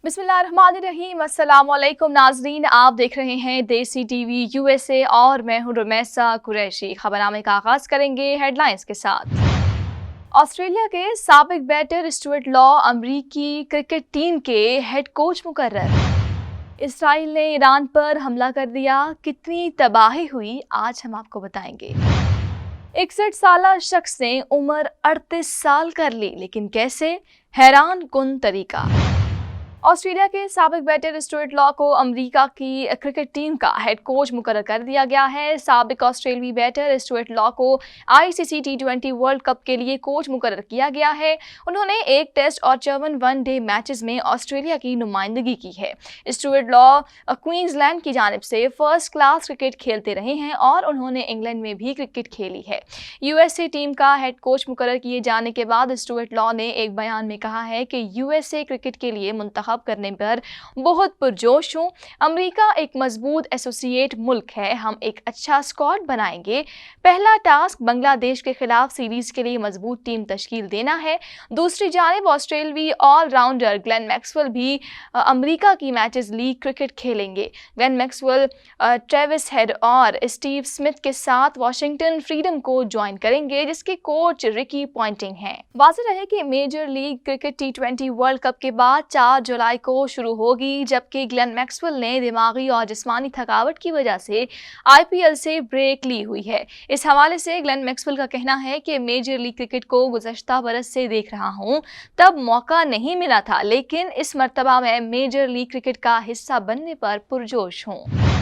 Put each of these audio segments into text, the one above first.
बिस्मिल्लाहिर्रहमानिर्रहीम। अस्सलाम वालेकुम नाजरीन, आप देख रहे हैं देसी टीवी यूएसए और मैं हूं रुमैसा कुरैशी। खबरनामे का आगाज करेंगे हेडलाइंस के साथ। ऑस्ट्रेलिया के साबिक बैटर स्टुअर्ट लॉ अमरीकी क्रिकेट टीम के हेड कोच मुकर्रर। इसराइल ने ईरान पर हमला कर दिया, कितनी तबाही हुई आज हम आपको बताएंगे। 61 साला शख्स ने उम्र 38 साल कर ली, लेकिन कैसे? हैरान कुन तरीका। ऑस्ट्रेलिया के साबिक बैटर स्टुअर्ट लॉ को अमेरिका की क्रिकेट टीम का हेड कोच मुकर्रर कर दिया गया है। साबिक ऑस्ट्रेलियाई बैटर स्टुअर्ट लॉ को आईसीसी T20 वर्ल्ड कप के लिए कोच मुकर्रर किया गया है। उन्होंने एक टेस्ट और 54 वनडे मैचेस में ऑस्ट्रेलिया की नुमाइंदगी की है। स्टुअर्ट लॉ क्वींसलैंड की जानिब से फर्स्ट क्लास क्रिकेट खेलते रहे हैं और उन्होंने इंग्लैंड में भी क्रिकेट खेली है। यूएसए टीम का हेड कोच मुकर्रर किए जाने के बाद स्टुअर्ट लॉ ने एक बयान में कहा है कि यूएसए क्रिकेट के लिए मुंतखब करने पर बहुत पुरजोश हूँ। अमेरिका एक मजबूत एसोसिएट मुल्क है, हम एक अच्छा स्क्वाड बनाएंगे। पहला टास्क बांग्लादेश के खिलाफ सीरीज के लिए मजबूत टीम तश्कील देना है। दूसरी जानिब ऑस्ट्रेलियाई ऑलराउंडर ग्लेन मैक्सवेल भी अमेरिका की मैचेस लीग क्रिकेट खेलेंगे। ग्लेन मैक्सवेल ट्रेविस हेड और स्टीव स्मिथ के साथ वाशिंगटन फ्रीडम को ज्वाइन करेंगे, जिसके कोच रिकी पॉइंटिंग हैं। वाज़ेह रहे कि major league cricket T20 world cup के बाद 4 जुलाई को शुरू होगी, जबकि ग्लेन मैक्सवेल ने दिमागी और जिस्मानी थकावट की वजह से आईपीएल से ब्रेक ली हुई है। इस हवाले से ग्लेन मैक्सवेल का कहना है कि मेजर लीग क्रिकेट को गुज़श्ता बरस से देख रहा हूं, तब मौका नहीं मिला था, लेकिन इस मर्तबा मैं मेजर लीग क्रिकेट का हिस्सा बनने पर पुरजोश हूं।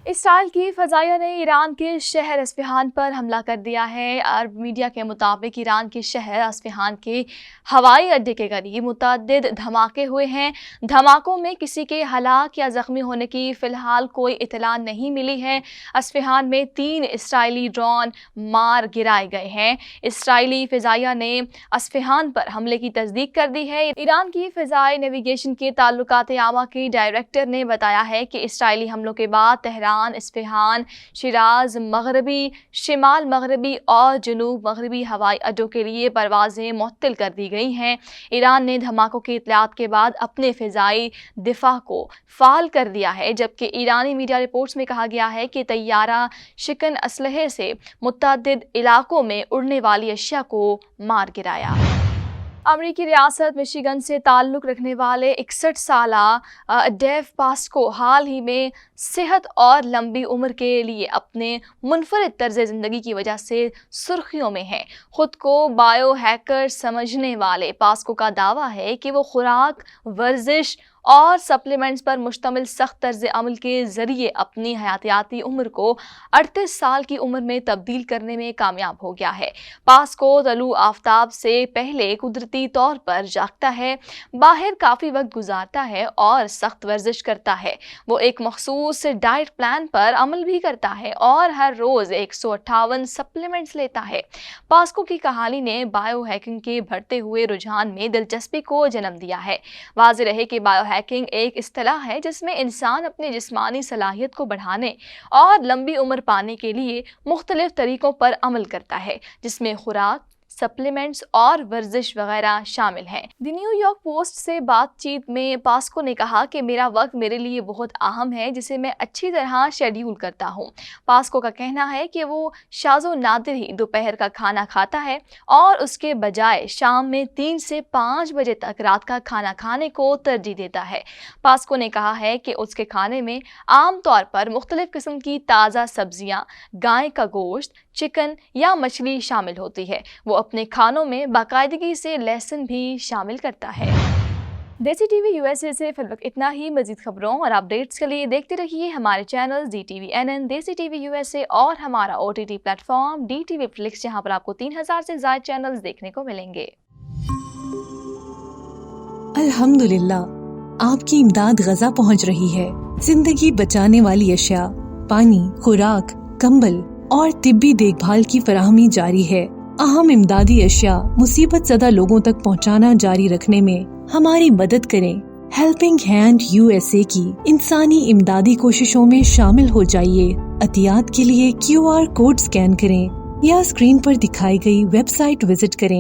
इसराइल की फ़ज़ाइया ने ईरान के शहर अस्फ़हान पर हमला कर दिया है। अरब मीडिया के मुताबिक ईरान के शहर अस्फ़हान के हवाई अड्डे के करीब मुतअद्दिद धमाके हुए हैं। धमाकों में किसी के हलाक या ज़ख्मी होने की फ़िलहाल कोई इतला नहीं मिली है। अस्फ़हान में 3 इसराइली ड्रोन मार गिराए गए हैं। इसराइली फ़ज़ाइया ने अस्फ़हान पर हमले की तस्दीक कर दी है। ईरान की फ़ज़ाई नेविगेशन के ताल्लुकात आमा के डायरेक्टर ने बताया है कि इसराइली हमलों के बाद तेहरान, इस्फ़हान, शिराज, मगरबी, शिमाल मगरबी और जनूब मगरबी हवाई अड्डों के लिए परवाज़ें मुअत्तल कर दी गई हैं। ईरान ने धमाकों की इत्तलात के बाद अपने फ़िज़ाई दिफा को फ़ाल कर दिया है, जबकि ईरानी मीडिया रिपोर्ट्स में कहा गया है कि तैयारा शिकन असलहे से मुतअद्दिद इलाकों में उड़ने वाली अशिया को मार गिराया। अमरीकी रियासत मिशिगन से ताल्लुक़ रखने वाले 61 साला डेव पास्को हाल ही में सेहत और लंबी उम्र के लिए अपने मुनफरिद तर्ज़ ज़िंदगी की वजह से सुर्खियों में हैं। ख़ुद को बायो हैकर समझने वाले पास्को का दावा है कि वो खुराक, वर्जिश और सप्लीमेंट्स पर मुश्तमिल सख्त तर्ज़ अमल के ज़रिए अपनी हयातियाती उम्र को 38 साल की उम्र में तब्दील करने में कामयाब हो गया है। पास्को तलू आफ्ताब से पहले कुदरती तौर पर जागता है, बाहर काफ़ी वक्त गुजारता है और सख्त वर्जिश करता है। वो एक मखसूस डाइट प्लान पर अमल भी करता है और हर रोज़ 158 सप्लीमेंट्स लेता है। पास्को की कहानी ने बायो हैकिंग के बढ़ते हुए रुझान में दिलचस्पी को जन्म दिया है। वाज़ेह रहे कि बायो हैकिंग एक इस्तिलाह है जिसमें इंसान अपनी जिस्मानी सलाहियत को बढ़ाने और लंबी उम्र पाने के लिए मुख्तलिफ तरीकों पर अमल करता है, जिसमें खुराक, सप्लीमेंट्स और वर्जिश वगैरह शामिल हैं। द न्यूयॉर्क पोस्ट से बातचीत में पास्को ने कहा कि मेरा वक्त मेरे लिए बहुत अहम है, जिसे मैं अच्छी तरह शेड्यूल करता हूँ। पास्को का कहना है कि वो शाज़ो नादिर ही दोपहर का खाना खाता है और उसके बजाय शाम में 3 से 5 बजे तक रात का खाना खाने को तरजीह देता है। पास्को ने कहा है कि उसके खाने में आम तौर पर मुख्तलिफ किस्म की ताज़ा सब्जियाँ, गाय का गोश्त, चिकन या मछली शामिल होती है। वो अपने खानों में बाकायदगी से लहसुन भी शामिल करता है। देसी टीवी यूएसए से फिलवक्त इतना ही। मज़ीद खबरों और अपडेट्स के लिए देखते रहिए हमारे चैनल DTVNN, देसी टीवी यूएसए और हमारा OTT प्लेटफॉर्म DTV फ्लिक्स, जहां पर आपको 3000 से ज़ायद चैनल्स देखने को मिलेंगे। अल्हम्दुलिल्लाह, आपकी इमदाद गजा पहुंच रही है। जिंदगी बचाने वाली अशिया, पानी, खुराक, कंबल और तिब्बी देखभाल की फराहमी जारी है। अहम इमदादी अशिया मुसीबत ज़दा लोगों तक पहुंचाना जारी रखने में हमारी मदद करें। हेल्पिंग हैंड यूएसए की इंसानी इमदादी कोशिशों में शामिल हो जाइए। अतियात के लिए QR कोड स्कैन करें या स्क्रीन पर दिखाई गई वेबसाइट विजिट करें।